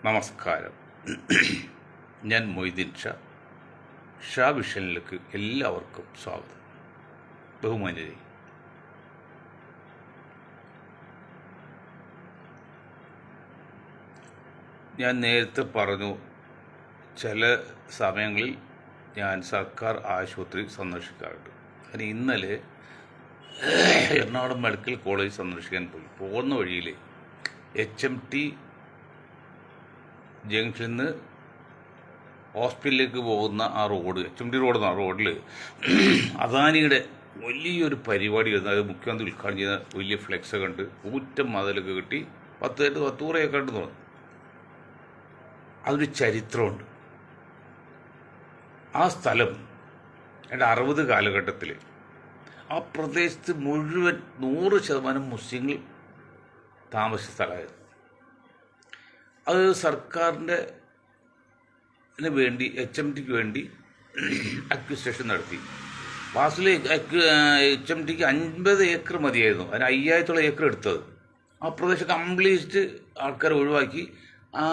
നമസ്കാരം. ഞാൻ മൊയ്തീൻ ഷാ വിഷനിലേക്ക് എല്ലാവർക്കും സ്വാഗതം. ബഹുമാന്യരെ, ഞാൻ നേരത്തെ പറഞ്ഞു, ചില സമയങ്ങളിൽ ഞാൻ സർക്കാർ ആശുപത്രി സന്ദർശിക്കാറുണ്ട്. അതിന് ഇന്നലെ എറണാകുളം മെഡിക്കൽ കോളേജ് സന്ദർശിക്കാൻ പോകുന്ന വഴിയിൽ HMT ജംഗ്ഷനിൽ നിന്ന് ഹോസ്പിറ്റലിലേക്ക് പോകുന്ന ആ റോഡ്, HMT റോഡ് എന്ന റോഡിൽ അദാനിയുടെ വലിയൊരു പരിപാടി വരുന്നത്. അത് മുഖ്യമന്ത്രി ഉദ്ഘാടനം ചെയ്യുന്ന വലിയ ഫ്ലെക്സ് കണ്ട് ഊറ്റം മതിലൊക്കെ കിട്ടി 10 ഏക്കർ ഉണ്ട് തോന്നുന്നു. അതൊരു ചരിത്രമുണ്ട്. ആ സ്ഥലം 60 കാലഘട്ടത്തിൽ ആ പ്രദേശത്ത് മുഴുവൻ 100% മുസ്ലിങ്ങൾ താമസിച്ച സ്ഥലമായിരുന്നു. അത് സർക്കാരിൻ്റെ വേണ്ടി HMTക്ക് വേണ്ടി അക്വിസിഷൻ നടത്തി. വാസ്തുവിൽ HMTക്ക് 50 ഏക്കർ മതിയായിരുന്നു. അതിന് 5000 ഏക്കർ എടുത്തത്. ആ പ്രദേശം കംപ്ലീറ്റ് ആൾക്കാർ ഒഴിവാക്കി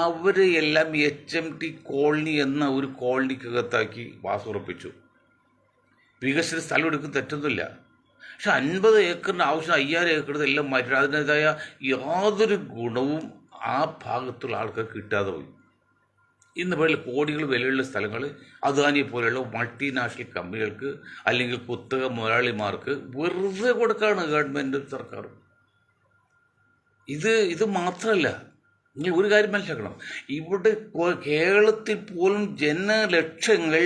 അവർ എല്ലാം HMT കോളനി എന്ന ഒരു കോളനിക്കകത്താക്കി വാസുറപ്പിച്ചു. വികസിത സ്ഥലം എടുക്കുന്ന തെറ്റൊന്നുമില്ല. പക്ഷെ 50 ഏക്കറിൻ്റെ ആവശ്യം 5000 ഏക്കർ എല്ലാം മാറ്റി അതിൻ്റെതായ യാതൊരു ഗുണവും ആ ഭാഗത്തുള്ള ആൾക്കാർക്ക് കിട്ടാതെ പോയി. ഇന്ന് പോലെ കോടികൾ വിലയുള്ള സ്ഥലങ്ങൾ അദാനിയെ പോലെയുള്ള മൾട്ടിനാഷണൽ കമ്പനികൾക്ക് അല്ലെങ്കിൽ കുത്തക മുതലാളിമാർക്ക് വെറുതെ കൊടുക്കുകയാണ് ഗവൺമെൻറ് സർക്കാർ. ഇത് മാത്രമല്ല, നിങ്ങൾ ഒരു കാര്യം മനസ്സിലാക്കണം. ഇവിടെ കേരളത്തിൽ പോലും ജനലക്ഷങ്ങൾ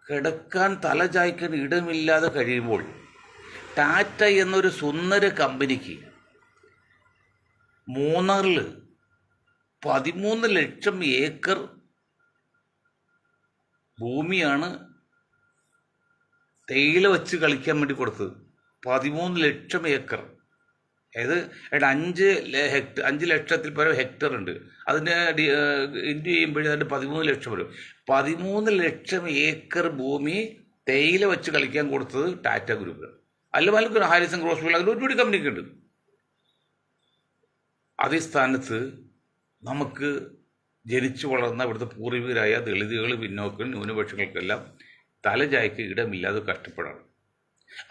കിടക്കാൻ തലചായ്ക്കാൻ ഇടമില്ലാതെ കഴിയുമ്പോൾ ടാറ്റ എന്നൊരു സുന്ദര കമ്പനിക്ക് മൂന്നാറിൽ 13 ലക്ഷം ഏക്കർ ഭൂമിയാണ് തേയില വെച്ച് കളിക്കാൻ വേണ്ടി കൊടുത്തത്. 13 ലക്ഷം ഏക്കർ. അതായത് 5 ലക്ഷത്തിൽ പരം ഹെക്ടർ ഉണ്ട്. അതിന് ഇൻറ്റു ചെയ്യുമ്പോഴേ അതിൻ്റെ 13 ലക്ഷം വരും. 13 ലക്ഷം ഏക്കർ ഭൂമി തേയില വെച്ച് കളിക്കാൻ കൊടുത്തത് ടാറ്റ ഗ്രൂപ്പ്. അല്ല ഹാരിസൺ ക്രോസ്ബിൽ അതിൽ ഒരുപാട് കമ്പനിക്ക് ഉണ്ട്. അതേ സ്ഥാനത്ത് നമുക്ക് ജനിച്ചു വളർന്ന ഇവിടുത്തെ പൂർവികരായ ദളിതുകൾ, പിന്നോക്കൾ, ന്യൂനപക്ഷങ്ങൾക്കെല്ലാം തലചായ്ക്ക് ഇടമില്ലാതെ കഷ്ടപ്പെടാണ്.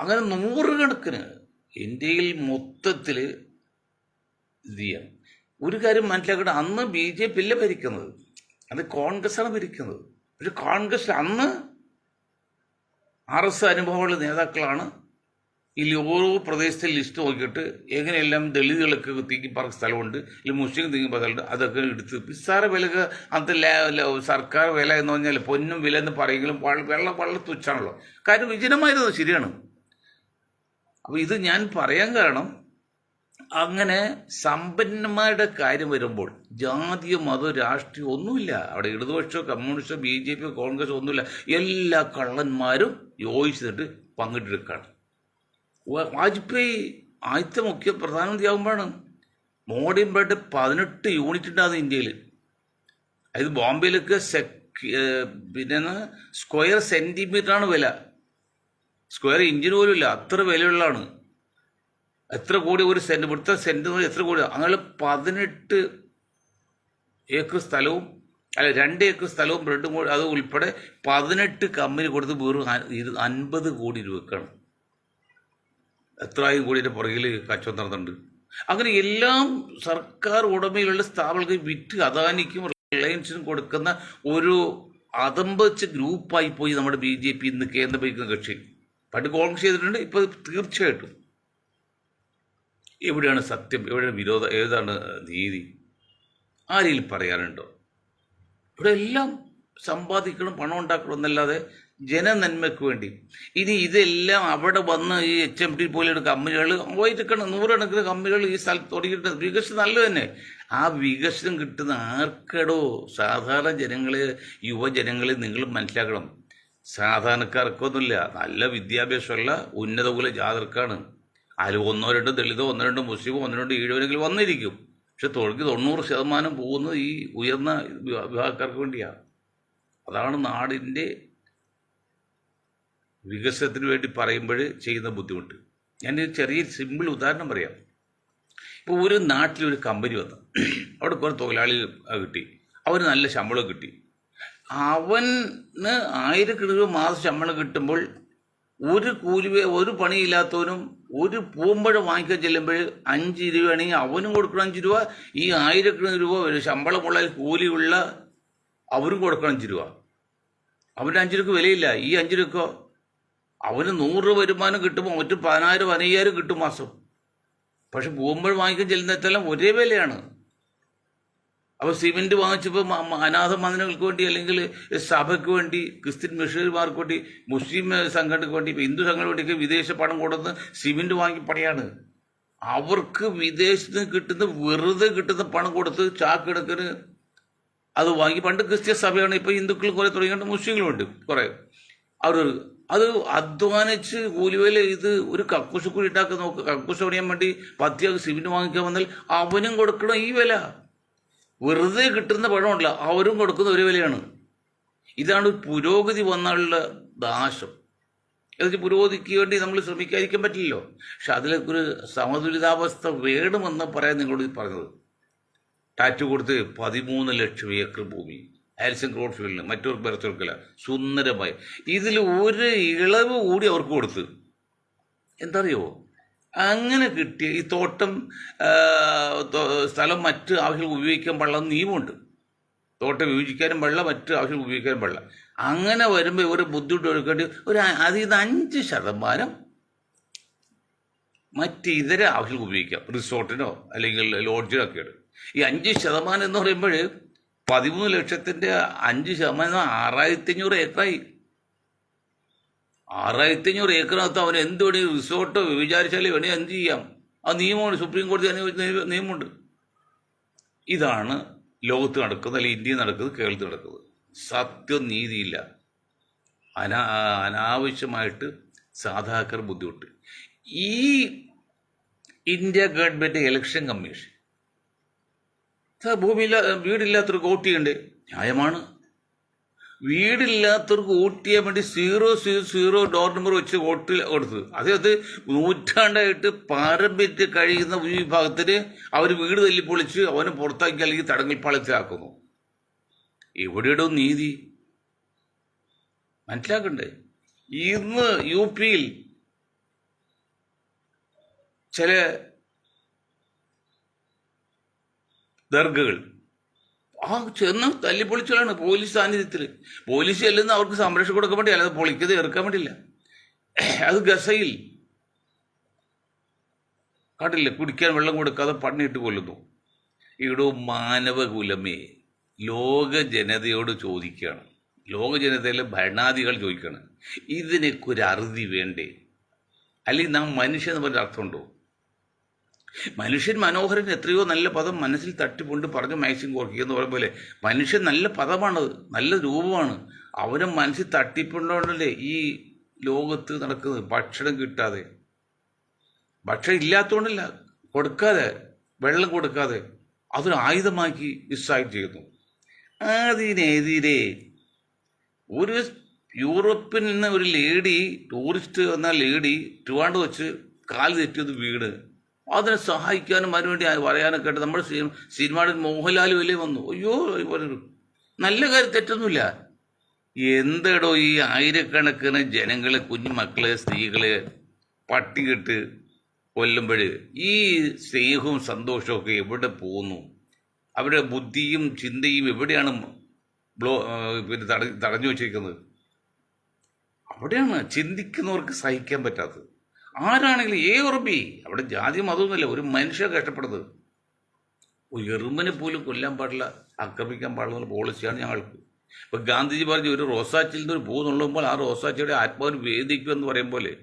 അങ്ങനെ 100 കണക്കിന് ഇന്ത്യയിൽ മൊത്തത്തിൽ ഇത് ചെയ്യാം. ഒരു കാര്യം മനസ്സിലാക്കണം, അന്ന് BJP അല്ല ഭരിക്കുന്നത്, അത് കോൺഗ്രസ്സാണ് ഭരിക്കുന്നത്. പക്ഷെ കോൺഗ്രസ് അന്ന് RS അനുഭവമുള്ള നേതാക്കളാണ് ഈ ഓരോ പ്രദേശത്തെ ലിസ്റ്റ് നോക്കിയിട്ട് എങ്ങനെയെല്ലാം ദളിതുകളൊക്കെ തീക്കി പറക്കുന്ന സ്ഥലമുണ്ട്, അല്ലെങ്കിൽ മുസ്ലിം തീക്കി സ്ഥലമുണ്ട്, അതൊക്കെ എടുത്ത് നിസ്സാര വിലക്ക് അന്നത്തെ സർക്കാർ വില എന്ന് പറഞ്ഞാൽ പൊന്നും വില എന്ന് പറയുമെങ്കിലും വെള്ളം വളരെ തുച്ഛാണല്ലോ. കാര്യം വിജനമായിരുന്നത് ശരിയാണ്. അപ്പോൾ ഇത് ഞാൻ പറയാൻ കാരണം, അങ്ങനെ സമ്പന്നന്മാരുടെ കാര്യം വരുമ്പോൾ ജാതിയോ മതമോ രാഷ്ട്രീയം ഒന്നുമില്ല. അവിടെ ഇടതുപക്ഷമോ കമ്മ്യൂണിസ്റ്റോ BJP കോൺഗ്രസോ ഒന്നുമില്ല. എല്ലാ കള്ളന്മാരും യോജിച്ചിട്ട് പങ്കിട്ടെടുക്കുകയാണ്. വാജ്പേയി ആദ്യത്തെ പ്രധാനമന്ത്രിയാകുമ്പോഴാണ് മോഡിയും ബ്രെഡ് 18 യൂണിറ്റ് ഉണ്ടാകുന്നത് ഇന്ത്യയിൽ. അതായത് ബോംബെയിലൊക്കെ പിന്നെ സ്ക്വയർ സെൻറ്റിമീറ്ററാണ് വില, സ്ക്വയർ ഇഞ്ചിന് പോലും ഇല്ല, അത്ര വിലയുള്ളതാണ്. എത്ര കോടി ഒരു സെൻറ്റ്, ഇവിടുത്തെ സെൻറ്റ് എത്ര കോടി. അങ്ങനെ 18 ഏക്കർ സ്ഥലവും 2 ഏക്കർ സ്ഥലവും ബ്രെഡും അത് ഉൾപ്പെടെ 18 കമ്പനി കൊടുത്ത് വെറും 50 കോടി രൂപക്കാണ്. എത്രായിരം കോടിയുടെ പുറകിൽ കച്ചവടം നടന്നുണ്ട്. അങ്ങനെ എല്ലാം സർക്കാർ ഉടമയിലുള്ള സ്ഥാപനങ്ങൾക്ക് വിറ്റ് അദാനിക്കും റിലയൻസിനും കൊടുക്കുന്ന ഒരു അതമ്പച്ച ഗ്രൂപ്പായി പോയി നമ്മുടെ BJP ഇന്ന് കേന്ദ്രം ഭരിക്കുന്ന കക്ഷി. പണ്ട് കോൺഗ്രസ് ചെയ്തിട്ടുണ്ട്, ഇപ്പോൾ തീർച്ചയായിട്ടും. എവിടെയാണ് സത്യം, എവിടെയാണ് വിരോധം, ഏതാണ് നീതി? ആരെങ്കിലും പറയാനുണ്ടോ? ഇവിടെ എല്ലാം സമ്പാദിക്കണം, പണം ഉണ്ടാക്കണം എന്നല്ലാതെ ജനനന്മയ്ക്ക് വേണ്ടി. ഇനി ഇതെല്ലാം അവിടെ വന്ന് ഈ HMT പോലെയുള്ള കമ്പനികൾ പോയിരിക്കണം, 100 കണക്കിന് കമ്പനികൾ ഈ സ്ഥലത്ത് തുടങ്ങിയിട്ട് വികസനം നല്ലത് തന്നെ. ആ വികസനം കിട്ടുന്ന ആർക്കടോ? സാധാരണ ജനങ്ങളെ, യുവജനങ്ങളെ നിങ്ങൾ മനസ്സിലാക്കണം. സാധാരണക്കാർക്കൊന്നുമില്ല, നല്ല വിദ്യാഭ്യാസമുള്ള ഉന്നത കുല ജാതർക്കാണ്. അതിൽ 1-2 ദളിതോ 1-2 മുസ്ലിമോ 1-2 ഈഴവനെങ്കിലും വന്നിരിക്കും. പക്ഷെ 90% പോകുന്നത് ഈ ഉയർന്ന വിഭാഗക്കാർക്ക് വേണ്ടിയാണ്. അതാണ് നാടിൻ്റെ വികസനത്തിന് വേണ്ടി പറയുമ്പോൾ ചെയ്യുന്ന ബുദ്ധിമുട്ട്. ഞാനൊരു ചെറിയ സിമ്പിൾ ഉദാഹരണം പറയാം. ഇപ്പോൾ ഒരു നാട്ടിലൊരു കമ്പനി വന്നു, അവിടെ കുറേ തൊഴിലാളി കിട്ടി, അവന് നല്ല ശമ്പളം കിട്ടി. അവന് 1000 രൂപ മാസം ശമ്പളം കിട്ടുമ്പോൾ ഒരു പണിയില്ലാത്തവനും ഒരു പൂമ്പഴം വാങ്ങിക്കാൻ ചെല്ലുമ്പോൾ 5 രൂപയാണെങ്കിൽ അവനും കൊടുക്കണം 5 രൂപ, ഈ 1000 രൂപ ശമ്പളമുള്ള കൂലിയുള്ള അവരും കൊടുക്കണം 5 രൂപ. അവൻ്റെ 5 രൂപയ്ക്ക് വിലയില്ല. ഈ 5 രൂപക്കോ അവന് 100 രൂപ വരുമാനം കിട്ടുമ്പോൾ മറ്റും 10,000 15,000 കിട്ടും മാസം. പക്ഷെ പൂമ്പഴം വാങ്ങിക്കാൻ ചെല്ലുന്നിടത്തെല്ലാം ഒരേ വിലയാണ്. അപ്പോൾ സിമെൻറ്റ് വാങ്ങിച്ചപ്പോൾ അനാഥ മന്ദിരങ്ങൾക്ക് വേണ്ടി, അല്ലെങ്കിൽ സഭയ്ക്ക് വേണ്ടി, ക്രിസ്ത്യൻ മിഷണറിമാർക്ക് വേണ്ടി, മുസ്ലിം സംഘടനയ്ക്ക് വേണ്ടി, ഹിന്ദു സംഘടനയ്ക്ക് വേണ്ടിയൊക്കെ വിദേശ പണം കൊടുത്ത് സിമെൻറ്റ് വാങ്ങി പണിയാണ്. അവർക്ക് വിദേശത്ത് നിന്ന് കിട്ടുന്ന വെറുതെ കിട്ടുന്ന പണം കൊടുത്ത് ചാക്കിടക്കിന് അത് വാങ്ങി. പണ്ട് ക്രിസ്ത്യൻ സഭയാണ്, ഇപ്പോൾ ഹിന്ദുക്കൾ കുറേ തുടങ്ങിയിട്ട് മുസ്ലിങ്ങളുമുണ്ട് കുറേ. അവർ അത് അധ്വാനിച്ച് കൂലിവേല ഇത് ഒരു കക്കൂശക്കുഴി ഉണ്ടാക്കി നോക്ക്, കക്കൂശ പണിയാൻ വേണ്ടി 10 സിമെൻറ്റ് വാങ്ങിക്കാൻ വന്നാൽ അവനും കൊടുക്കണം ഈ വില. വെറുതെ കിട്ടുന്ന പണമല്ല, അവരും കൊടുക്കുന്ന ഒരു വിലയാണ്. ഇതാണ് പുരോഗതി വന്നുള്ള നാശം. എന്നുവെച്ചാൽ പുരോഗതിക്ക് വേണ്ടി നമ്മൾ ശ്രമിക്കാതിരിക്കാൻ പറ്റില്ലല്ലോ. പക്ഷെ അതിലൊക്കെ ഒരു സമതുലിതാവസ്ഥ വേണമെന്ന് പറയാൻ നിങ്ങളോട് പറഞ്ഞത്. ടാറ്റു കൊടുത്ത് 13 ലക്ഷം ഏക്കർ ഭൂമി ആലിസൺ ക്രോഡ് ഫീൽഡിന് മറ്റവർക്ക് വരച്ചവർക്കല്ല, സുന്ദരമായി. ഇതിൽ ഒരു ഇളവ് കൂടി അവർക്ക് കൊടുത്ത് എന്തറിയോ, അങ്ങനെ കിട്ടിയ ഈ തോട്ടം സ്ഥലം മറ്റ് ആവശ്യങ്ങൾ ഉപയോഗിക്കാൻ പാടില്ല നിയമമുണ്ട്. തോട്ടം വിഭജിക്കാനും പാടില്ല, മറ്റ് ആവശ്യങ്ങൾ ഉപയോഗിക്കാനും പാടില്ല. അങ്ങനെ വരുമ്പോൾ ഇവർ ബുദ്ധിമുട്ട് എടുക്കേണ്ടി അതിൽ നിന്ന് 5% മറ്റ് ഇതര ആവശ്യങ്ങൾ ഉപയോഗിക്കാം, റിസോർട്ടിനോ അല്ലെങ്കിൽ ലോഡ്ജിനോ ഒക്കെയാണ്. ഈ 5% എന്ന് പറയുമ്പോൾ 13 ലക്ഷത്തിൻ്റെ 5% 6500 ഏക്കറായി. 6500 ഏക്കറിനകത്ത് അവന് എന്ത് വേണി റിസോർട്ടോ വിചാരിച്ചാൽ വേണി എന്ത് ചെയ്യാം. ആ നിയമമാണ്, സുപ്രീം കോടതി നിയമമുണ്ട്. ഇതാണ് ലോകത്ത് നടക്കുന്നത്, അല്ലെങ്കിൽ ഇന്ത്യയിൽ നടക്കുന്നത്, കേരളത്തിൽ നടക്കുന്നത്. സത്യം നീതിയില്ല, അനാവശ്യമായിട്ട് സാധാരണക്കാർ ബുദ്ധിമുട്ട്. ഈ ഇന്ത്യ ഗവൺമെൻറ് ഇലക്ഷൻ കമ്മീഷൻ വീടില്ലാത്തവർക്ക് വോട്ട് ചെയ്യണ്ടേ? ന്യായമാണ്. വീടില്ലാത്തവർക്ക് വോട്ട് ചെയ്യാൻ വേണ്ടി 000 ഡോർ നമ്പർ വെച്ച് വോട്ട് കൊടുത്തത്. അത് നൂറ്റാണ്ടായിട്ട് പാരമ്പര്യ കഴിയുന്ന ഒരു വിഭാഗത്തിന് അവർ വീട് തല്ലിപ്പൊളിച്ച് അവനെ പുറത്താക്കി അല്ലെങ്കിൽ തടങ്കൽപ്പാളത്തിലാക്കുന്നു. എവിടെയോ നീതി മനസ്സിലാക്കണ്ടേ? ഇന്ന് UP-യിൽ ചില ദർഗകൾ ചെന്ന് തല്ലിപ്പൊളിച്ചാണ് പോലീസ് സാന്നിധ്യത്തിൽ. പോലീസ് ചെല്ലുന്ന അവർക്ക് സംരക്ഷണം കൊടുക്കാൻ വേണ്ടി, അല്ലാതെ പൊളിക്കത് ഇറക്കാൻ വേണ്ടിയില്ല. അത് ഗസയിൽ കണ്ടില്ലേ, കുടിക്കാൻ വെള്ളം കൊടുക്കാതെ പണിയിട്ട് കൊല്ലുന്നു. ഇവിടെ മാനവകുലമേ ലോക ജനതയോട് ചോദിക്കുകയാണ്, ലോക ജനതയിലെ ഭരണാധികൾ ചോദിക്കുകയാണ്, ഇതിനൊക്കെ ഒരു അറുതി വേണ്ടേ? അല്ലെങ്കിൽ നാം മനുഷ്യൻ എന്ന് പറഞ്ഞ അർത്ഥമുണ്ടോ? മനുഷ്യൻ മനോഹരൻ, എത്രയോ നല്ല പദം മനസ്സിൽ തട്ടിക്കൊണ്ട് പറഞ്ഞ് മാക്സിം കോർക്കുക എന്ന് പറയുമ്പോൾ മനുഷ്യൻ നല്ല പദമാണത്, നല്ല രൂപമാണ്. അവനെ മനസ്സിൽ തട്ടിപ്പുണ്ടോണ്ടല്ലേ ഈ ലോകത്ത് നടക്കുന്നത്. ഭക്ഷണം കിട്ടാതെ, ഭക്ഷണം ഇല്ലാത്തതുകൊണ്ടല്ല, കൊടുക്കാതെ, വെള്ളം കൊടുക്കാതെ അതൊരു ആയുധമാക്കി ഇസ്രായേൽ ചെയ്യുന്നു. അതിനെതിരെ ഒരു യൂറോപ്പിൽ നിന്ന് ഒരു ലേഡി, ടൂറിസ്റ്റ് എന്ന ലേഡി ട്രിവാൻഡ്രം വെച്ച് കാല് തെറ്റിയത് വീട്, അതിനെ സഹായിക്കാനും അതിനുവേണ്ടി പറയാനൊക്കെ ആയിട്ട് നമ്മുടെ സിനിമയുടെ മോഹൻലാൽ വലിയ വന്നു. അയ്യോ നല്ല കാര്യം, തെറ്റൊന്നുമില്ല. എന്തടോ ഈ ആയിരക്കണക്കിന് ജനങ്ങളെ, കുഞ്ഞുമക്കളെ, സ്ത്രീകളെ പട്ടികിട്ട് കൊല്ലുമ്പോൾ ഈ സ്നേഹവും സന്തോഷവും ഒക്കെ എവിടെ പോകുന്നു? അവരുടെ ബുദ്ധിയും ചിന്തയും എവിടെയാണ് തടഞ്ഞു വച്ചിരിക്കുന്നത്? അവിടെയാണ് ചിന്തിക്കുന്നവർക്ക് സഹിക്കാൻ പറ്റാത്തത്. ആരാണെങ്കിലും ഉറപ്പി അവിടെ ജാതി മതമൊന്നുമില്ല, ഒരു മനുഷ്യ കഷ്ടപ്പെടുന്നത്. ഒരു എറുമ്പിനെ പോലും കൊല്ലാൻ പാടില്ല, ആക്രമിക്കാൻ പാടില്ല പോളിസിയാണ് ഞങ്ങൾക്ക്. ഇപ്പം ഗാന്ധിജി പറഞ്ഞു, ഒരു റോസാച്ചിൽ നിന്ന് ഒരു പൂ നുള്ളുമ്പോൾ ആ റോസാച്ചിയുടെ ആത്മാവിന് വേദിക്കുമെന്ന് പറയും പോലെ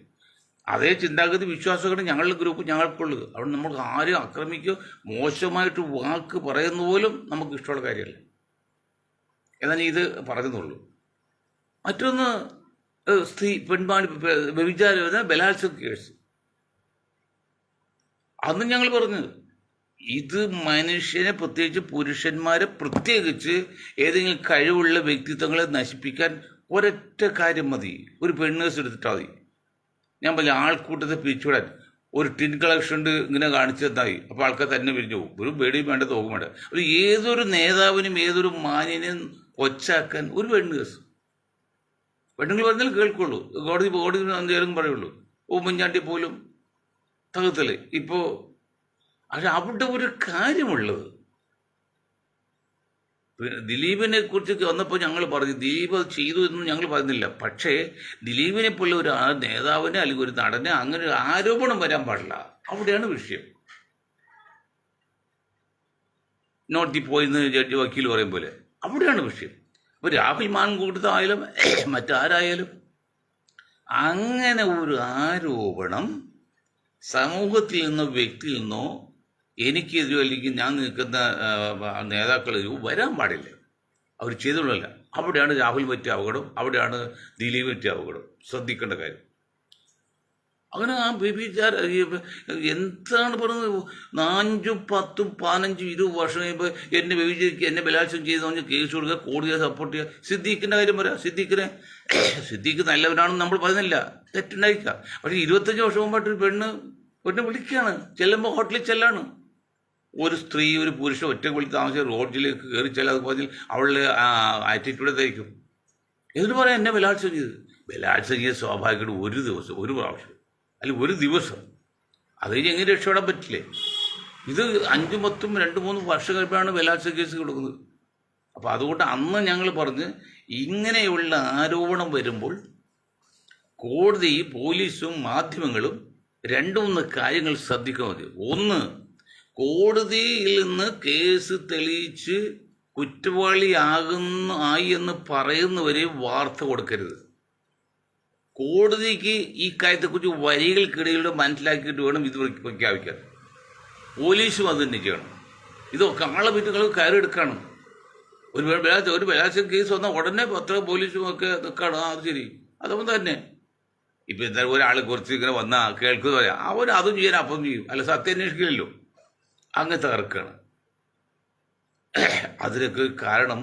അതേ ചിന്താഗതി വിശ്വാസമാണ് ഞങ്ങളുടെ ഗ്രൂപ്പ് ഞങ്ങൾക്കുള്ളത്. അവിടെ നമ്മൾ ആരും ആക്രമിക്കുകയോ മോശമായിട്ട് വാക്ക് പറയുന്ന പോലും നമുക്ക് ഇഷ്ടമുള്ള കാര്യമല്ല. എന്നാൽ ഇത് പറയുന്നുള്ളൂ. മറ്റൊന്ന് സ്ത്രീ പെൺപാണി വ്യഭിചാരം, ബലാത്സംഗ കേസ്. അന്ന് ഞങ്ങൾ പറഞ്ഞു, ഇത് മനുഷ്യനെ, പ്രത്യേകിച്ച് പുരുഷന്മാരെ പ്രത്യേകിച്ച് ഏതെങ്കിലും കഴിവുള്ള വ്യക്തിത്വങ്ങളെ നശിപ്പിക്കാൻ ഒരൊറ്റ കാര്യം മതി, ഒരു പെണ്ണേഴ്സ് എടുത്തിട്ടാൽ മതി. ഞാൻ പറഞ്ഞ ആൾക്കൂട്ടത്തെ പിരിച്ചുവിടാൻ ഒരു ടിൻ കളക്ഷൻ ഇങ്ങനെ കാണിച്ചതായി അപ്പോൾ ആൾക്കാർ തന്നെ പിരിഞ്ഞു പോകും. ഒരു പേടിയും വേണ്ട, തോക്കും വേണ്ട. ഒരു ഏതൊരു നേതാവിനും ഏതൊരു മാന്യനും കൊച്ചാക്കാൻ ഒരു പെണ്ണ് കേസ് പെണ്ണുങ്ങൾ പറഞ്ഞാൽ കേൾക്കുള്ളൂ. കോടതി എന്തെങ്കിലും പറയുള്ളൂ. ഉമ്മൻചാണ്ടി പോലും തകർത്തല്ലേ ഇപ്പോൾ. പക്ഷെ അവിടെ ഒരു കാര്യമുള്ളത്, ദിലീപിനെ കുറിച്ച് വന്നപ്പോൾ ഞങ്ങൾ പറഞ്ഞു ദിലീപ് അത് ചെയ്തു എന്നും ഞങ്ങൾ പറഞ്ഞില്ല. പക്ഷേ ദിലീപിനെ പോലെ ഒരു നേതാവിനെ അല്ലെങ്കിൽ ഒരു നടനെ അങ്ങനെ ഒരു ആരോപണം വരാൻ പാടില്ല. അവിടെയാണ് വിഷയം. നോട്ട് ദി പോയിന്ന് ജഡ്ജി വക്കീൽ പറയും പോലെ അവിടെയാണ് വിഷയം. അപ്പോൾ രാഹുൽ മാൻകൂട്ടത്തായാലും മറ്റാരായാലും അങ്ങനെ ഒരു ആരോപണം സമൂഹത്തിൽ നിന്നോ വ്യക്തിയിൽ നിന്നോ എനിക്കെതിരോ അല്ലെങ്കിൽ ഞാൻ നിൽക്കുന്ന നേതാക്കളെതിരോ വരാൻ പാടില്ല. അവർ ചെയ്തുള്ളല്ല. അവിടെയാണ് രാഹുൽ പറ്റിയ അപകടം, അവിടെയാണ് ദിലീപ് പറ്റിയ അപകടം. ശ്രദ്ധിക്കേണ്ട കാര്യം. അങ്ങനെ ആ വ്യഭിചാര എന്താണ് പറയുന്നത്, 5, 10, 15, 20 വർഷം കഴിയുമ്പോൾ എന്നെ വ്യഭിചരിക്കുക, എന്നെ ബലാത്സംഗം ചെയ്തെന്ന് പറഞ്ഞ് കേസ് കൊടുക്കുക, കോടതിയെ സപ്പോർട്ട് ചെയ്യുക. സിദ്ദീഖിൻ്റെ കാര്യം പറയാം. സിദ്ദീഖ് നല്ലവനാണെന്ന് നമ്മൾ പറയുന്നില്ല, തെറ്റുണ്ടായിരിക്കുക. പക്ഷേ 25 വർഷം മുമ്പായിട്ടൊരു പെണ്ണ് വിളിക്കുകയാണ്, ചെല്ലുമ്പോൾ ഹോട്ടലിൽ ചെല്ലാണ്. ഒരു സ്ത്രീ ഒരു പുരുഷൻ ഒറ്റ വിളിച്ച് താമസിച്ച റോഡിലേക്ക് കയറി ചെല്ലാതെ പറഞ്ഞാൽ അവളുടെ ആറ്റിറ്റ്യൂഡ് എന്തായിരിക്കും? എന്നിട്ട് പറയാം എന്നെ ബലാത്സംഗം ചെയ്ത് സ്വാഭാവികമായിട്ട് ഒരു ദിവസം, ഒരു പ്രാവശ്യം അല്ലെങ്കിൽ ഒരു ദിവസം അത് കഴിഞ്ഞ് എങ്ങനെ രക്ഷപ്പെടാൻ പറ്റില്ലേ? ഇത് 5, 10, 2, 3 വർഷം കഴിയുമ്പോഴാണ് ബലാത്സംഗ കേസ് കൊടുക്കുന്നത്. അപ്പോൾ അതുകൊണ്ട് അന്ന് ഞങ്ങൾ പറഞ്ഞ് ഇങ്ങനെയുള്ള ആരോപണം വരുമ്പോൾ കോടതി, പോലീസും മാധ്യമങ്ങളും 2-3 കാര്യങ്ങൾ ശ്രദ്ധിക്കാൻ മതി. ഒന്ന്, കോടതിയിൽ നിന്ന് കേസ് തെളിയിച്ച് കുറ്റവാളിയായി എന്ന് പറയുന്നവരെ വാർത്ത കൊടുക്കരുത്. കോടതിക്ക് ഈ കാര്യത്തെക്കുറിച്ച് വരികൾക്കിടയിലൂടെ മനസ്സിലാക്കിയിട്ട് വേണം ഇത് പ്രഖ്യാപിക്കാൻ. പോലീസും അത് തന്നെ ചെയ്യണം. ഇതൊക്കെ ആളെ വീട്ടുകൾ കയറെടുക്കാണ്. ഒരു ബലാത്സംഗ കേസ് വന്നാൽ ഉടനെ പത്ര പോലീസും ഒക്കെ നിൽക്കുകയാണ്. അത് ശരി, അതുകൊണ്ട് തന്നെ ഇപ്പം എന്തായാലും ഒരാൾ കുറച്ച് ഇങ്ങനെ വന്നാൽ കേൾക്കുന്ന പറയാം, അവൻ അതും ചെയ്യാൻ അപ്പം ചെയ്യും. അല്ല, സത്യം അന്വേഷിക്കില്ലല്ലോ. അങ്ങനത്തെ തർക്കമാണ്. അതിനൊക്കെ കാരണം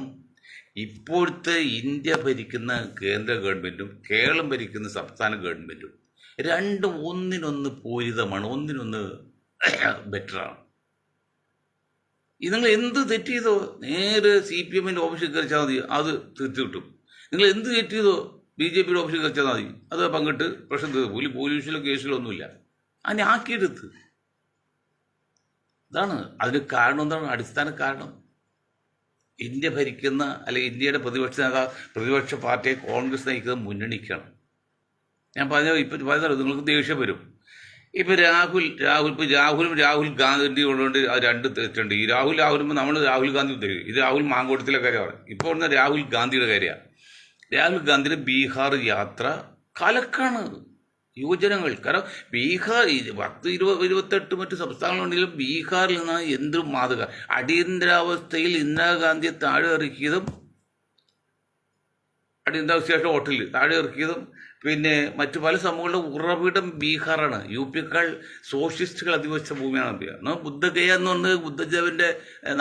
ഇപ്പോഴത്തെ ഇന്ത്യ ഭരിക്കുന്ന കേന്ദ്ര ഗവൺമെൻറ്റും കേരളം ഭരിക്കുന്ന സംസ്ഥാന ഗവൺമെൻറ്റും രണ്ടും ഒന്നിനൊന്ന് പൂരിതമാണ്, ഒന്നിനൊന്ന് ബെറ്ററാണ്. നിങ്ങൾ എന്ത് തെറ്റ് ചെയ്തോ നേരെ CPM ഓഫീസിൽ കയറിച്ചാൽ മതി, അത് തീർത്തി കിട്ടും. നിങ്ങൾ എന്ത് തെറ്റ് ചെയ്തോ BJP ഓഫീസിൽ കയറിച്ചാൽ മതി, അത് പങ്കിട്ട് പ്രശ്നം തീർക്കും. പോലീസിലോ കേസിലോ ഒന്നുമില്ല. അതിനെ ആക്കിയെടുത്ത് ഇതാണ് അതിന് കാരണം. എന്താണ് അടിസ്ഥാന കാരണം? ഇന്ത്യ ഭരിക്കുന്ന അല്ലെങ്കിൽ ഇന്ത്യയുടെ പ്രതിപക്ഷ പാർട്ടിയെ കോൺഗ്രസ് നയിക്കുന്ന മുന്നണിക്കാണ്. ഞാൻ പറഞ്ഞല്ലോ നിങ്ങൾക്ക് ദേഷ്യം വരും. ഇപ്പം രാഹുൽ ഗാന്ധി കൊണ്ടുകൊണ്ട് രണ്ട് തെറ്റുണ്ട്. ഈ രാഹുൽ നമ്മൾ രാഹുൽ ഗാന്ധി തരും. ഇത് രാഹുൽ മാങ്കോട്ടത്തിലെ കാര്യമാണ്. ഇപ്പോൾ പറഞ്ഞ രാഹുൽ ഗാന്ധിയുടെ കാര്യമാണ്. രാഹുൽ ഗാന്ധിയുടെ ബീഹാർ യാത്ര കലക്കാണ്. യുവജനങ്ങൾ, കാരണം ബീഹാർ 10, 20, 28 മറ്റ് സംസ്ഥാനങ്ങളുണ്ടെങ്കിലും ബീഹാറിൽ നിന്നാണ് എന്തൊരു മാതൃക. അടിയന്തരാവസ്ഥയിൽ ഇന്ദിരാഗാന്ധിയെ താഴെ ഇറക്കിയതും, അടിയന്തരാവസ്ഥ ഹോട്ടലിൽ താഴെ ഇറക്കിയതും, പിന്നെ മറ്റു പല സംഭവങ്ങളുടെ ഉറവിടം ബീഹാറാണ്. UP-ക്കാൾ സോഷ്യലിസ്റ്റുകൾ അധിവസിച്ച ഭൂമിയാണ്. ബുദ്ധഗയ എന്ന് പറഞ്ഞത് ബുദ്ധദേവൻ്റെ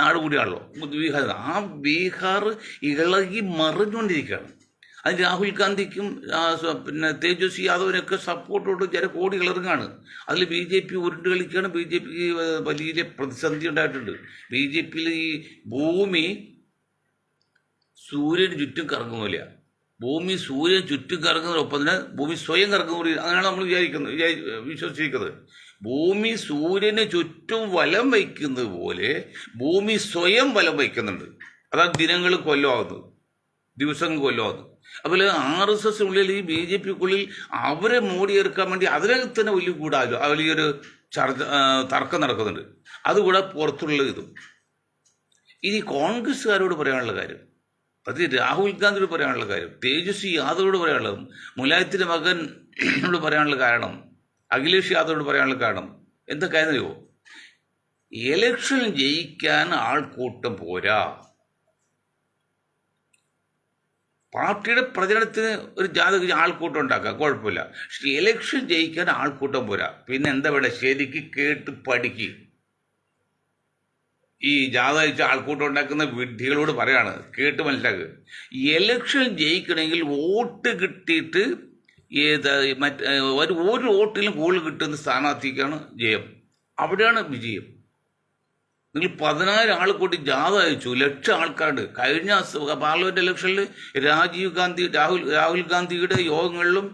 നാട് കൂടിയാണല്ലോ ബീഹാർ. ആ ബീഹാർ ഇളകി മറിഞ്ഞുകൊണ്ടിരിക്കുകയാണ്. അത് രാഹുൽ ഗാന്ധിക്കും പിന്നെ തേജസ്വി യാദവിനൊക്കെ സപ്പോർട്ടോട്ട് കോടികൾ ഇറങ്ങാണ്. അതിൽ BJP ഉരുണ്ട് കളിക്കുകയാണ്. BJPക്ക് വലിയ പ്രതിസന്ധി ഉണ്ടായിട്ടുണ്ട്. BJPയിൽ ഈ ഭൂമി സൂര്യന് ചുറ്റും കറങ്ങുന്നില്ല. ഭൂമി സൂര്യന് ചുറ്റും കറങ്ങുന്നതിനൊപ്പം തന്നെ ഭൂമി സ്വയം കറങ്ങുന്ന, അങ്ങനെയാണ് നമ്മൾ വിശ്വസിക്കുന്നത്. ഭൂമി സൂര്യന് ചുറ്റും വലം വയ്ക്കുന്നത് പോലെ ഭൂമി സ്വയം വലം വയ്ക്കുന്നുണ്ട്. അതാണ് ദിനങ്ങൾ കൊല്ലമാകുന്നത്, ദിവസങ്ങൾ കൊല്ലമാകുന്നത്. അതുപോലെ RSS-ഉള്ളിൽ ഈ BJP-ക്കുള്ളിൽ അവരെ മോടിയെടുക്കാൻ വേണ്ടി അതിനകത്ത് തന്നെ വലിയ കൂടാലോ വലിയൊരു തർക്കം നടക്കുന്നുണ്ട്. അതുകൂടെ പുറത്തുള്ള ഇതും. ഇനി കോൺഗ്രസ്സുകാരോട് പറയാനുള്ള കാര്യം, അത് രാഹുൽ ഗാന്ധിയോട് പറയാനുള്ള കാര്യം, തേജസ്വി യാദവോട് പറയാനുള്ളത്, മുലായത്തിൻ്റെ മകനോട് പറയാനുള്ള കാരണം, അഖിലേഷ് യാദവോട് പറയാനുള്ള കാരണം എന്താ കാര്യം അറിയുമോ? ഇലക്ഷൻ ജയിക്കാൻ ആൾക്കൂട്ടം പോരാ. പാർട്ടിയുടെ പ്രചരണത്തിന് ഒരു ആൾക്കൂട്ടം ഉണ്ടാക്കാം, കുഴപ്പമില്ല. പക്ഷെ ഇലക്ഷൻ ജയിക്കാൻ ആൾക്കൂട്ടം പോരാ. പിന്നെ എന്താ വേണ്ട? ശരിക്ക് കേട്ട് പഠിക്കുക. ഈ ജാഥ അയച്ച ആൾക്കൂട്ടം ഉണ്ടാക്കുന്ന വിഡ്ഢികളോട് പറയാണ്, കേട്ട് മനസ്സിലാക്കുക. ഇലക്ഷൻ ജയിക്കണമെങ്കിൽ വോട്ട് കിട്ടിയിട്ട് ഏത് ഒരു വോട്ടിലും കൂടുതൽ കിട്ടുന്ന സ്ഥാനാർത്ഥിക്കാണ് ജയം. അവിടെയാണ് വിജയം. നിങ്ങൾ 10,000 ആൾ കൂടി ജാഥ അയച്ചു, ലക്ഷം ആൾക്കാരുണ്ട്. കഴിഞ്ഞ പാർലമെന്റ് ഇലക്ഷനിൽ രാഹുൽ ഗാന്ധിയുടെ യോഗങ്ങളിലും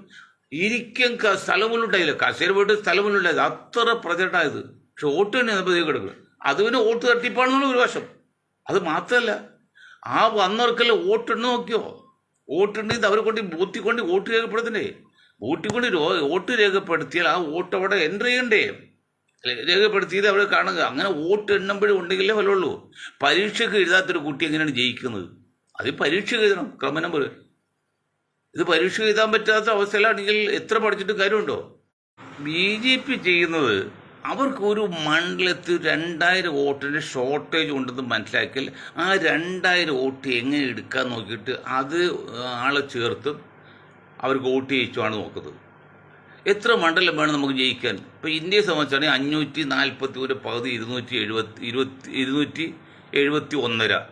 ഇരിക്കാൻ സ്ഥലമുണ്ടായില്ല, കസേര പോയിട്ട് സ്ഥലമുണ്ടായത്, അത്ര പ്രചരണമായത്. പക്ഷെ വോട്ട് തന്നെ കിടക്കുക. അത് പിന്നെ വോട്ട് തട്ടിപ്പാണെന്നുള്ള ഒരു വശം. അത് മാത്രമല്ല, ആ വന്നവർക്കെല്ലാം വോട്ടെണ്ണ നോക്കിയോ? വോട്ടുണ്ടെങ്കിൽ അവരെ കൊണ്ട് ബൂത്തിക്കൊണ്ട് വോട്ട് രേഖപ്പെടുത്തണ്ടേ? വോട്ട് രേഖപ്പെടുത്തിയാൽ ആ വോട്ട് അവിടെ എൻ്റർ ചെയ്യണ്ടേ? രേഖപ്പെടുത്തിയത് അവിടെ കാണുക. അങ്ങനെ വോട്ട് എണ്ണുമ്പോഴും ഉണ്ടെങ്കിലേ ഫലമുള്ളൂ. പരീക്ഷയ്ക്ക് എഴുതാത്തൊരു കുട്ടി എങ്ങനെയാണ് ജയിക്കുന്നത്? അത് പരീക്ഷ എഴുതണം, ക്രമ നമ്പർ. ഇത് പരീക്ഷ എഴുതാൻ പറ്റാത്ത അവസ്ഥയിലാണെങ്കിൽ എത്ര പഠിച്ചിട്ട് കാര്യമുണ്ടോ? BJP ചെയ്യുന്നത്, അവർക്ക് ഒരു മണ്ഡലത്തിൽ 2000 വോട്ടിൻ്റെ ഷോർട്ടേജ് ഉണ്ടെന്ന് മനസ്സിലാക്കിയാൽ ആ 2000 വോട്ട് എങ്ങനെ എടുക്കാൻ നോക്കിയിട്ട് അത് ആളെ ചേർത്ത് അവർക്ക് വോട്ട് ചെയ്യിച്ചുമാണ് നോക്കുന്നത്. എത്ര മണ്ഡലം വേണം നമുക്ക് ജയിക്കാൻ? ഇപ്പോൾ ഇന്ത്യയെ സംബന്ധിച്ചാണെങ്കിൽ 541 പകുതി 271,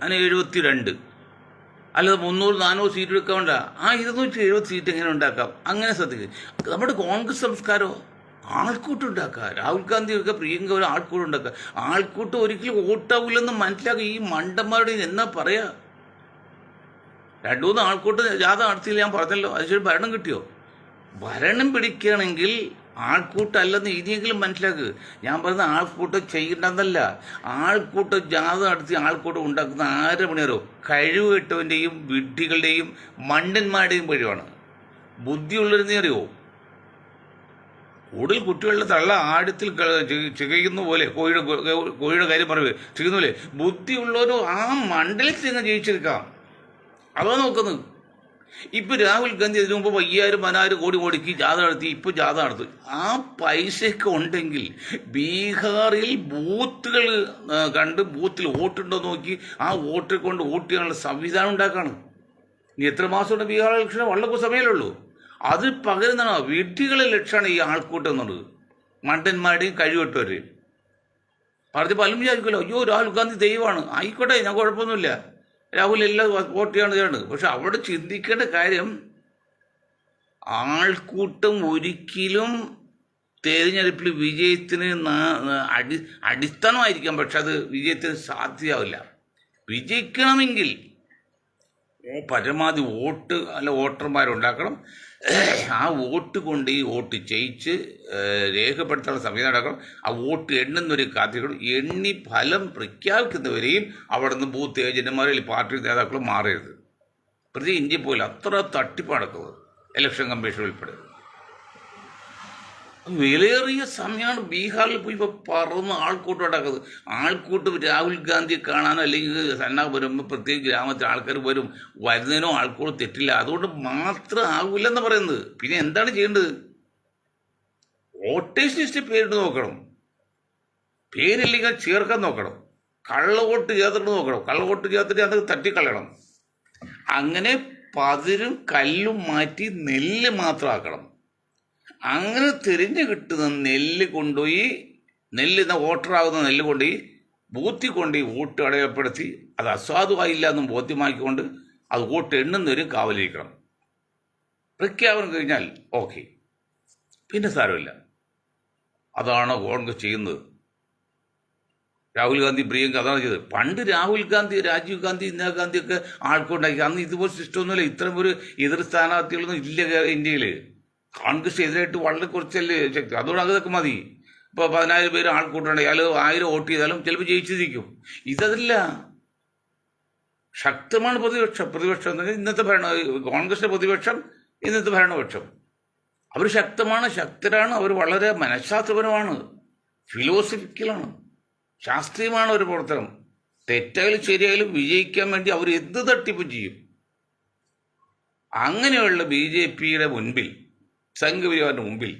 അങ്ങനെ 72, അല്ലാതെ 300-400 സീറ്റ് എടുക്കാൻ വേണ്ട. ആ 270 സീറ്റ് എങ്ങനെ ഉണ്ടാക്കാം? അങ്ങനെ ശ്രദ്ധിക്കുക. നമ്മുടെ കോൺഗ്രസ് സംസ്കാരമോ ആൾക്കൂട്ടുണ്ടാക്കുക. രാഹുൽ ഗാന്ധിയൊക്കെ പ്രിയങ്ക ഒരു ആൾക്കൂട്ടുണ്ടാക്കുക. ആൾക്കൂട്ട് ഒരിക്കലും വോട്ടാവില്ലെന്ന് മനസ്സിലാക്കുക. ഈ മണ്ടന്മാരുടെ എന്നാ പറയാ? 2-3 ആൾക്കൂട്ട് ജാഥ നടത്തിയില്ല, ഞാൻ പറഞ്ഞല്ലോ. അതിന് ഭരണം കിട്ടിയോ? ഭരണം പിടിക്കുകയാണെങ്കിൽ ആൾക്കൂട്ടല്ലെന്ന് ഇനിയെങ്കിലും മനസ്സിലാക്കുക. ഞാൻ പറയുന്ന ആൾക്കൂട്ടം ചെയ്യേണ്ടതല്ല. ആൾക്കൂട്ടം ജാഥ നടത്തി ആൾക്കൂട്ടം ഉണ്ടാക്കുന്ന ആരെ പണിയാരോ? കഴിവ് കെട്ടവൻ്റെയും വിഡ്ഢികളുടെയും മണ്ടന്മാരുടെയും വഴിയാണ്. ബുദ്ധിയുള്ളവരെന്ന് അറിയോ? കൂടുതൽ കുട്ടികളുടെ തള്ള ആഴത്തിൽ ചികയുന്ന പോലെ, കോഴിയുടെ കാര്യം പറയുക ചെയ്യുന്ന പോലെ ബുദ്ധിയുള്ളവരോ ആ മണ്ഡലത്തിൽ നിങ്ങൾ ജയിച്ചെടുക്കാം. അതാ നോക്കുന്നത്. ഇപ്പം രാഹുൽ ഗാന്ധി അതിനു മുമ്പ് 5000-10,000 കോടി മുടക്കി ജാഥ നടത്തി. ഇപ്പോൾ ജാഥ നടത്തും. ആ പൈസയൊക്കെ ഉണ്ടെങ്കിൽ ബീഹാറിൽ ബൂത്തുകൾ കണ്ട് ബൂത്തിൽ വോട്ടുണ്ടോ നോക്കി ആ വോട്ട് കൊണ്ട് വോട്ട് ചെയ്യാനുള്ള സംവിധാനം ഉണ്ടാക്കുകയാണ്. ഇനി എത്ര മാസമുണ്ട് ബീഹാർ ഇലക്ഷന്? വളരെ സമയമേ. അത് പകരുന്നതാണ് വിഡ്ഢികളെ ലക്ഷ്യമാണ് ഈ ആൾക്കൂട്ടം എന്നുള്ളത്. മണ്ടന്മാരുടെയും കഴിവിട്ടവരെയും പറഞ്ഞ് പലരും വിചാരിക്കുമല്ലോ, അയ്യോ രാഹുൽ ഗാന്ധി ദൈവമാണ്. ആയിക്കോട്ടെ, ഞാൻ കുഴപ്പമൊന്നുമില്ല, രാഹുൽ എല്ലാം വോട്ട് ചെയ്യാണ്. പക്ഷെ അവിടെ ചിന്തിക്കേണ്ട കാര്യം, ആൾക്കൂട്ടം ഒരിക്കലും തെരഞ്ഞെടുപ്പിൽ വിജയത്തിന് അടിസ്ഥാനമായിരിക്കാം. പക്ഷെ അത് വിജയത്തിന് സാധ്യമാവില്ല. വിജയിക്കണമെങ്കിൽ പരമാവധി വോട്ടർമാരുണ്ടാക്കണം. ആ വോട്ട് കൊണ്ട് ഈ വോട്ട് ചെയ്യിച്ച് രേഖപ്പെടുത്താനുള്ള സംവിധാനം ഉണ്ടാക്കണം. ആ വോട്ട് എണ്ണുന്നവരെ കാത്തിരിക്കണം. എണ്ണി ഫലം പ്രഖ്യാപിക്കുന്നവരെയും അവിടെ നിന്ന് ബൂത്ത് ഏജന്റുമാരും അല്ലെങ്കിൽ പാർട്ടി നേതാക്കളും മാറരുത്. പ്രത്യേകിച്ച് ഇന്ത്യ പോലെ അത്ര തട്ടിപ്പ് നടക്കുന്നത്, ഇലക്ഷൻ കമ്മീഷൻ ഉൾപ്പെടെ. വിലയേറിയ സമയമാണ്. ബീഹാറിൽ പോയി ഇപ്പോൾ പറന്ന് ആൾക്കൂട്ടം ഉണ്ടാക്കുന്നത്. ആൾക്കൂട്ടം രാഹുൽ ഗാന്ധിയെ കാണാനോ അല്ലെങ്കിൽ സന്നാഹം വരുമ്പോൾ പ്രത്യേക ഗ്രാമത്തിൽ ആൾക്കാർ വരുന്നതിനോ ആൾക്കൂട്ടം തെറ്റില്ല. അതുകൊണ്ട് മാത്രം ആകില്ലെന്ന് പറയുന്നത്. പിന്നെ എന്താണ് ചെയ്യേണ്ടത്? വോട്ടേഴ്സ് ലിസ്റ്റ് പേരിട്ട് നോക്കണം. പേരില്ലെങ്കിൽ ചേർക്കാൻ നോക്കണം. കള്ളവോട്ട് ചേർത്തിട്ട് നോക്കണം. കള്ളവോട്ട് ചേർത്തിട്ട് അത് തട്ടിക്കളയണം. അങ്ങനെ പതിരും കല്ലും മാറ്റി നെല്ല് മാത്രമാക്കണം. അങ്ങനെ തിരിഞ്ഞു കിട്ടുന്ന നെല്ല് കൊണ്ടുപോയി, വോട്ടറാകുന്ന നെല്ല് കൊണ്ടുപോയി ബൂത്തിൽ കൊണ്ടുപോയി വോട്ട് അടയാളപ്പെടുത്തി അത് അസാധുവായില്ല എന്നും ബോധ്യമാക്കിക്കൊണ്ട് അത് വോട്ട് എണ്ണുന്നവരും കാവലിരിക്കണം. പ്രഖ്യാപനം കഴിഞ്ഞാൽ ഓക്കെ, പിന്നെ സാരമില്ല. അതാണോ കോൺഗ്രസ് ചെയ്യുന്നത്? രാഹുൽ ഗാന്ധി പ്രിയങ്ക അതാണ് ചെയ്തത്. പണ്ട് രാഹുൽ ഗാന്ധി, രാജീവ് ഗാന്ധി, ഇന്ദിരാഗാന്ധിയൊക്കെ ആൾക്കുണ്ടാക്കി. അന്ന് ഇതുപോലെ സിസ്റ്റമൊന്നുമില്ല. ഇത്തരം ഒരു എതിർ സ്ഥാനാർത്ഥികളൊന്നും ഇല്ല ഇന്ത്യയിൽ. കോൺഗ്രസ് എതിരായിട്ട് വളരെ കുറച്ചല്ലേ ശക്തി. അതുകൊണ്ട് അതൊക്കെ മതി. ഇപ്പോൾ 10,000 പേര് ആൾക്കൂട്ടുണ്ടെങ്കിൽ അയാൾ 1000 വോട്ട് ചെയ്താലും ചിലപ്പോൾ ജയിച്ചിരിക്കും. ഇതല്ല, ശക്തമാണ് പ്രതിപക്ഷം എന്ന് പറഞ്ഞാൽ ഇന്നത്തെ കോൺഗ്രസിന്റെ പ്രതിപക്ഷം, ഇന്നത്തെ ഭരണപക്ഷം. അവർ ശക്തരാണ്. അവർ വളരെ മനഃശാസ്ത്രപരമാണ്, ഫിലോസഫിക്കലാണ്, ശാസ്ത്രീയമാണ് ഒരു പ്രവർത്തനം. തെറ്റായാലും ശരിയായാലും വിജയിക്കാൻ വേണ്ടി അവർ എന്ത് തട്ടിപ്പും ചെയ്യും. അങ്ങനെയുള്ള BJPയുടെ മുൻപിൽ, സംഘപരിവാറിന്റെ മുമ്പിൽ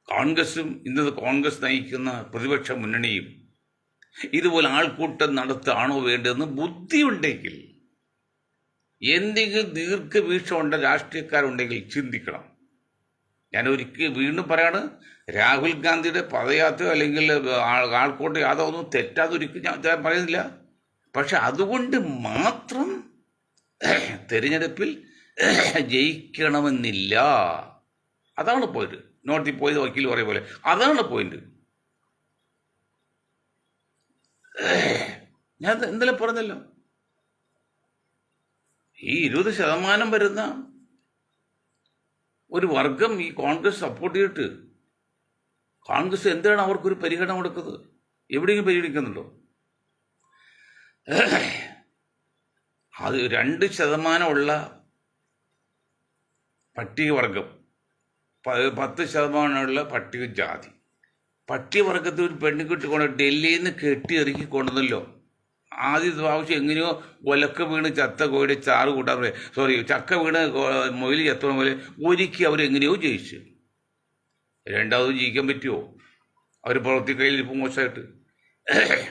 കോൺഗ്രസും ഇന്നത്തെ കോൺഗ്രസ് നയിക്കുന്ന പ്രതിപക്ഷ മുന്നണിയും ഇതുപോലെ ആൾക്കൂട്ടം നടത്താണോ വേണ്ടതെന്ന് ബുദ്ധിയുണ്ടെങ്കിൽ, എന്തെങ്കിലും ദീർഘവീക്ഷമുണ്ട രാഷ്ട്രീയക്കാരുണ്ടെങ്കിൽ ചിന്തിക്കണം. ഞാൻ വീണ്ടും പറയാണ്, രാഹുൽ ഗാന്ധിയുടെ പദയാത്ര അല്ലെങ്കിൽ ആൾക്കൂട്ട യാത്ര ഒന്നും തെറ്റാതൊരിക്കലും ഞാൻ പറയുന്നില്ല. പക്ഷെ അതുകൊണ്ട് മാത്രം തെരഞ്ഞെടുപ്പിൽ ജയിക്കണമെന്നില്ല. അതാണ് പോയിന്റ്. നോർത്തിൽ പോയത് വക്കീൽ പറയ പോലെ അതാണ് പോയിന്റ്. ഞാൻ ഇന്നലെ പറഞ്ഞല്ലോ, ഈ 20% വരുന്ന ഒരു വർഗം ഈ കോൺഗ്രസ് സപ്പോർട്ട് ചെയ്തിട്ട് കോൺഗ്രസ് എന്താണ് അവർക്കൊരു പരിഗണന കൊടുക്കുന്നത്? എവിടെയെങ്കിലും പരിഗണിക്കുന്നുണ്ടോ? അത് 2% ഉള്ള പട്ടികവർഗം, 10% പട്ടികജാതി, പട്ടികവർഗത്തിൽ ഒരു പെൺകുട്ടി കൊണ്ട് ഡൽഹിയിൽ നിന്ന് കെട്ടിയിറക്കി കൊണ്ടുവന്നല്ലോ. ആദ്യ പ്രാവശ്യം എങ്ങനെയോ ഒലക്ക വീണ് ചത്ത കോഴിയുടെ ചാറ് കൂട്ടാൻ ചക്ക വീണ് മൊയിൽ ചത്തോണ പോലെ ഒരുക്കി അവരെങ്ങനെയോ ജയിച്ചു. രണ്ടാമതും ജയിക്കാൻ പറ്റുമോ? അവർ പ്രവൃത്തി കയ്യിൽ ഇപ്പോൾ മോശമായിട്ട്.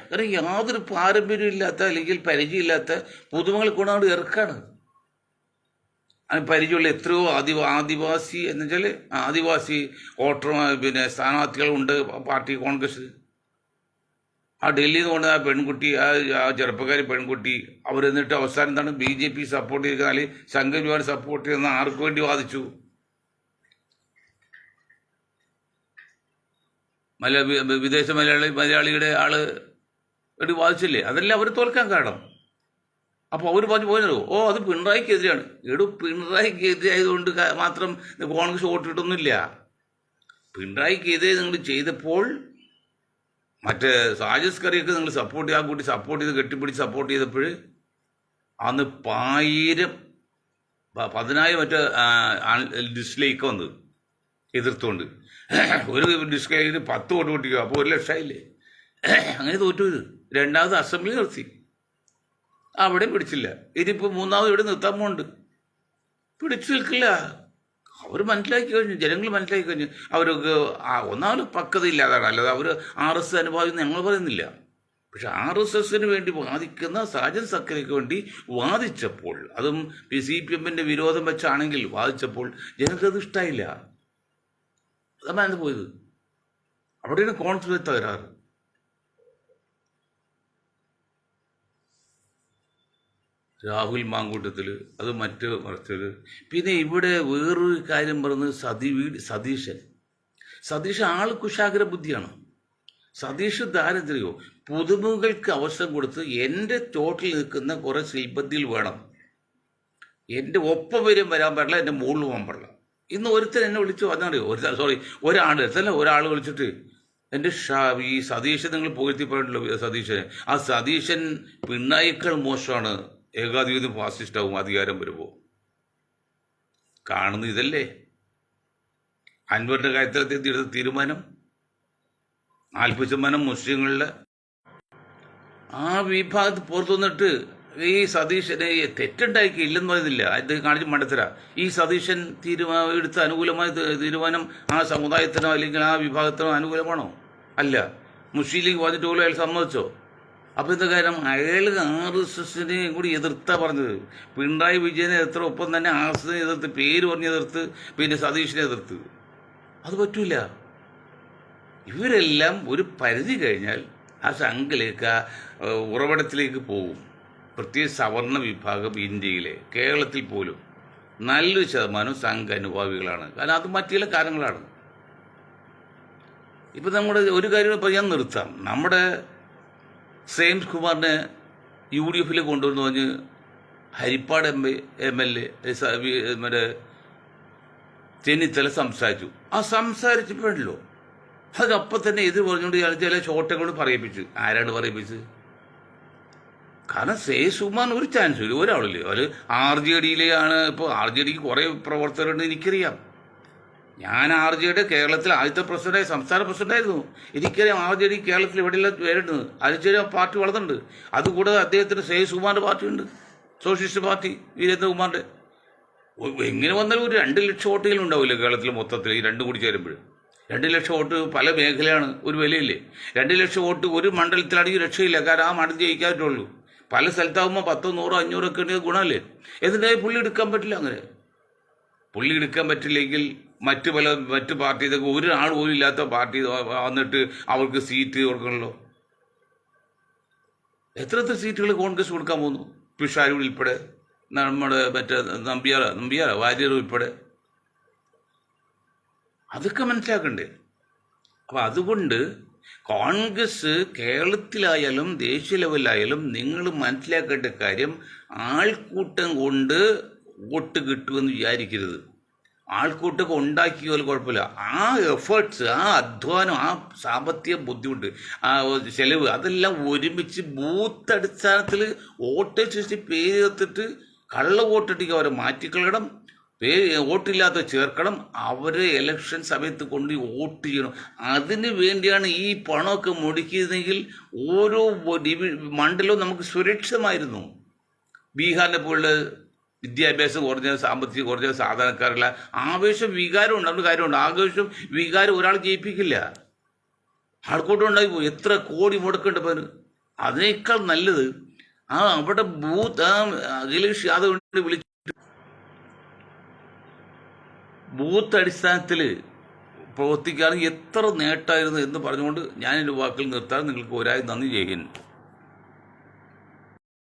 കാരണം യാതൊരു പാരമ്പര്യം ഇല്ലാത്ത അല്ലെങ്കിൽ പരിചയമില്ലാത്ത പുതുമകൾ കൊണ്ടാണ് ഇറക്കാണ്. അതിന് പരിചയമുള്ള എത്രയോ ആദിവാസി എന്ന് വെച്ചാൽ ആദിവാസി വോട്ടർ സ്ഥാനാർത്ഥികളുണ്ട് പാർട്ടി കോൺഗ്രസ്. ആ ഡൽഹിയിൽ നിന്ന് കൊണ്ട് ആ പെൺകുട്ടി, ആ ചെറുപ്പക്കാരി പെൺകുട്ടി, അവരെന്നിട്ട് അവസാനം എന്താണ് BJP സപ്പോർട്ട് ചെയ്തിരിക്കുന്ന, അല്ലെങ്കിൽ സംഘപരിവാർ സപ്പോർട്ട് ചെയ്യുന്ന ആർക്ക് വേണ്ടി വാദിച്ചു? വിദേശ മലയാളിയുടെ ആള് വേണ്ടി വാദിച്ചില്ലേ? അതെല്ലാം അവർ തോൽക്കാൻ കാരണം. അപ്പോൾ അവർ പറഞ്ഞു പോയല്ലോ, അത് പിണറായിക്കെതിരെയാണ്. പിണറായിക്കെതിരായതുകൊണ്ട് മാത്രം കോൺഗ്രസ് വോട്ടിട്ടൊന്നുമില്ല. പിണറായിക്കെതിരെ നിങ്ങൾ ചെയ്തപ്പോൾ മറ്റേ സാജിസ് കറിയൊക്കെ നിങ്ങൾ സപ്പോർട്ട് ചെയ്ത്, ആ കൂട്ടി സപ്പോർട്ട് ചെയ്ത് കെട്ടിപ്പിടിച്ച് സപ്പോർട്ട് ചെയ്തപ്പോൾ അന്ന് 10,000 മറ്റേ ഡിസ്ലൈക്ക് വന്നത് എതിർത്തുകൊണ്ട്. ഒരു ഡിസ്ലൈക്കിന് 10 വോട്ട് പൊട്ടിക്കുക, അപ്പോൾ 1 ലക്ഷമായില്ലേ? അങ്ങനെ തോറ്റു. ഇത് രണ്ടാമത് അസംബ്ലി നിർത്തി, അവിടെ പിടിച്ചില്ല. ഇനിയിപ്പോൾ മൂന്നാമത് ഇവിടെ നിർത്താൻ പോകുന്നുണ്ട്. പിടിച്ചു നിൽക്കില്ല. അവർ മനസ്സിലാക്കി കഴിഞ്ഞു, ജനങ്ങൾ മനസ്സിലാക്കി കഴിഞ്ഞു. അവർക്ക് ഒന്നാമത് പക്വത ഇല്ലാതാണ്. അല്ലാതെ അവർ RSS അനുഭാവിന്ന് ഞങ്ങൾ പറയുന്നില്ല. പക്ഷെ RSSന് വേണ്ടി വാദിക്കുന്ന സാജൻ സക്കരയ്ക്ക് വേണ്ടി വാദിച്ചപ്പോൾ, അതും CPM-ന്റെ വിരോധം വെച്ചാണെങ്കിൽ വാദിച്ചപ്പോൾ ജനങ്ങൾക്കത് ഇഷ്ടമായില്ല. അതാണ് പോയത്. അവിടെയാണ് കോൺഫിഡൻസ് തകരാറ്. രാഹുൽ മാങ്കൂട്ടത്തിൽ അത് മറിച്ചത്. പിന്നെ ഇവിടെ വേറൊരു കാര്യം പറഞ്ഞത് സതീഷ് ആൾ കുശാഗ്ര ബുദ്ധിയാണ്. സതീഷ് ദാരിദ്ര്യമോ പുതുമുകൾക്ക് അവസരം കൊടുത്ത് എൻ്റെ ചോട്ടിൽ നിൽക്കുന്ന കുറേ ശില്പത്തിൽ വേണം, എൻ്റെ ഒപ്പം വരാൻ പാടില്ല, എൻ്റെ മുകളിൽ പോകാൻ പാടില്ല. ഇന്ന് ഒരുത്തൻ എന്നെ വിളിച്ചു പറഞ്ഞറിയോ, ഒരാൾ വിളിച്ചിട്ട് എൻ്റെ ഈ സതീശൻ നിങ്ങൾ പുകഴ്ത്തി പോയിട്ടുള്ളൂ. സതീശൻ പിണറായിയേക്കാൾ മോശമാണ്, ഏകാധിപത്യം ഫാസിസ്റ്റാവും അധികാരം വരുമ്പോൾ. കാണുന്ന ഇതല്ലേ അൻവറിൻ്റെ കാര്യത്തിലെത്തി എടുത്ത തീരുമാനം. 40% മുസ്ലിങ്ങളുടെ ആ വിഭാഗത്ത് പുറത്തു വന്നിട്ട് ഈ സതീശനെ തെറ്റുണ്ടാക്കിയില്ലെന്ന് പറയുന്നില്ല, അത് കാണിച്ച് മണ്ടത്തര. ഈ സതീശൻ എടുത്ത അനുകൂലമായ തീരുമാനം ആ സമുദായത്തിനോ അല്ലെങ്കിൽ ആ വിഭാഗത്തിനോ അനുകൂലമാണോ? അല്ല. മുസ്ലിം ലീഗ് പറഞ്ഞിട്ട് പോലും അയാൾ സമ്മതിച്ചോ? അപ്പോൾ എന്താ കാര്യം? അയാൾ RSSനെ കൂടി എതിർത്താ പറഞ്ഞത്. പിണറായി വിജയനെ എതിർത്ത ഒപ്പം തന്നെ RSSനെ എതിർത്ത്, പേര് പറഞ്ഞ് എതിർത്ത്, പിന്നെ സതീഷിനെ എതിർത്ത്. അത് പറ്റൂല. ഇവരെല്ലാം ഒരു പരിധി കഴിഞ്ഞാൽ ആ സംഘിലേക്ക്, ആ ഉറവിടത്തിലേക്ക് പോകും. പ്രത്യേകിച്ച് സവർണ വിഭാഗം ഇന്ത്യയിലെ, കേരളത്തിൽ പോലും നല്ലൊരു ശതമാനം സംഘ അനുഭാവികളാണ്. കാരണം അത് മറ്റു ചില കാര്യങ്ങളാണ്. ഇപ്പം നമ്മുടെ ഒരു കാര്യം ഇപ്പം ഞാൻ നിർത്താം. നമ്മുടെ സെയിംസ് കുമാറിനെ UDF കൊണ്ടുവന്ന് പറഞ്ഞ് ഹരിപ്പാട് MLA മറ്റേ ചെന്നിത്തല സംസാരിച്ചു. ആ സംസാരിച്ചപ്പോഴല്ലോ അതപ്പം തന്നെ എതിർ പറഞ്ഞുകൊണ്ട് ചില ഷോട്ടെ കൊണ്ട് പറയിപ്പിച്ചു. ആരാണ് പറയിപ്പിച്ചത്? കാരണം സുമാൻ ഒരു ചാൻസ് ഇല്ല, ഒരാളില്ലേ. അവർ RJDയിലാണ്. ഇപ്പോൾ RJDക്ക് കുറേ പ്രവർത്തകരുണ്ട്, എനിക്കറിയാം. ഞാൻ RJD കേരളത്തിൽ ആദ്യത്തെ പ്രസിഡന്റായി, സംസ്ഥാന പ്രസിഡന്റായിരുന്നു. എനിക്കറിയാം RJD കേരളത്തിൽ എവിടെയെല്ലാം പേരുണ്ട്. അതിന് പാർട്ടി വളർന്നുണ്ട്. അതുകൂടാതെ അദ്ദേഹത്തിന് സുമാൻ്റെ പാർട്ടിയുണ്ട്, സോഷ്യലിസ്റ്റ് പാർട്ടി വീരേന്ദ്രകുമാറിൻ്റെ. എങ്ങനെ വന്നാലും ഒരു 2 ലക്ഷം വോട്ടുകൾ ഉണ്ടാവില്ല കേരളത്തിൽ മൊത്തത്തിൽ. ഈ രണ്ടും കൂടി ചേരുമ്പോൾ 2 ലക്ഷം വോട്ട് പല മേഖലയാണ്, ഒരു വിലയില്ലേ. 2 ലക്ഷം വോട്ട് ഒരു മണ്ഡലത്തിലാണെങ്കിൽ രക്ഷയില്ല. കാരണം ആ മണ്ഡലം ജയിക്കാറ്റുള്ളൂ. പല സ്ഥലത്താകുമ്പോൾ 10, 100, 500 ഒക്കെ ഉണ്ടെങ്കിൽ ഗുണമല്ലേ. എന്നിട്ടായി പുള്ളി എടുക്കാൻ പറ്റില്ല. അങ്ങനെ പുള്ളി എടുക്കാൻ പറ്റില്ലെങ്കിൽ മറ്റ് പാർട്ടി, ഇതൊക്കെ ഒരാൾ പോലും ഇല്ലാത്ത പാർട്ടി വന്നിട്ട് അവർക്ക് സീറ്റ് കൊടുക്കണമല്ലോ. എത്ര സീറ്റുകൾ കോൺഗ്രസ് കൊടുക്കാൻ പോകുന്നു? പിഷാരി ഉൾപ്പെടെ നമ്മുടെ മറ്റേ നമ്പ്യാർ വാര്യർ ഉൾപ്പെടെ, അതൊക്കെ മനസ്സിലാക്കണ്ടേ? അപ്പം അതുകൊണ്ട് കോൺഗ്രസ് കേരളത്തിലായാലും ദേശീയ ലെവലിലായാലും നിങ്ങൾ മനസ്സിലാക്കേണ്ട കാര്യം, ആൾക്കൂട്ടം കൊണ്ട് വോട്ട് കിട്ടുമെന്ന് വിചാരിക്കരുത്. ആൾക്കൂട്ടമൊക്കെ ഉണ്ടാക്കിയാലും കുഴപ്പമില്ല. ആ എഫേർട്സ്, ആ അധ്വാനം, ആ സാമ്പത്തിക ബുദ്ധിമുട്ട്, ആ ചെലവ്, അതെല്ലാം ഒരുമിച്ച് ബൂത്ത് അടിസ്ഥാനത്തിൽ വോട്ടേഴ്സ് ലിസ്റ്റ് പേര് ചേർത്തിട്ട് കള്ള വോട്ടടിക്കുക, അവരെ മാറ്റിക്കളയണം, വോട്ടില്ലാത്ത ചേർക്കണം, അവരെ ഇലക്ഷൻ സമയത്ത് കൊണ്ട് വോട്ട് ചെയ്യണം. അതിന് വേണ്ടിയാണ് ഈ പണമൊക്കെ മുടക്കിയതെങ്കിൽ ഓരോ മണ്ഡലവും നമുക്ക് സുരക്ഷിതമായിരുന്നു. ബീഹാറിനെ പോലുള്ള വിദ്യാഭ്യാസം കുറഞ്ഞ, സാമ്പത്തികം കുറഞ്ഞ സാധാരണക്കാരുള്ള ആവേശം വികാരം ഉണ്ട്, കാര്യമുണ്ട്. ആവേശം വികാരം ഒരാൾ ജയിപ്പിക്കില്ല. ആൾക്കൂട്ടം ഉണ്ടായി പോയി, എത്ര കോടി മുടക്കേണ്ടപ്പോൾ അതിനേക്കാൾ നല്ലത് അവിടെ ബൂത്ത് അഖിലേഷ് യാദവ് വിളിച്ച് ബൂത്ത് അടിസ്ഥാനത്തിൽ പ്രവർത്തിക്കുകയാണെങ്കിൽ എത്ര നേട്ടമായിരുന്നു എന്ന് പറഞ്ഞുകൊണ്ട് ഞാൻ എൻ്റെ വാക്കിൽ നിർത്താൻ നിങ്ങൾക്ക് ഒരായി നന്ദി ചെയ്യുന്നു.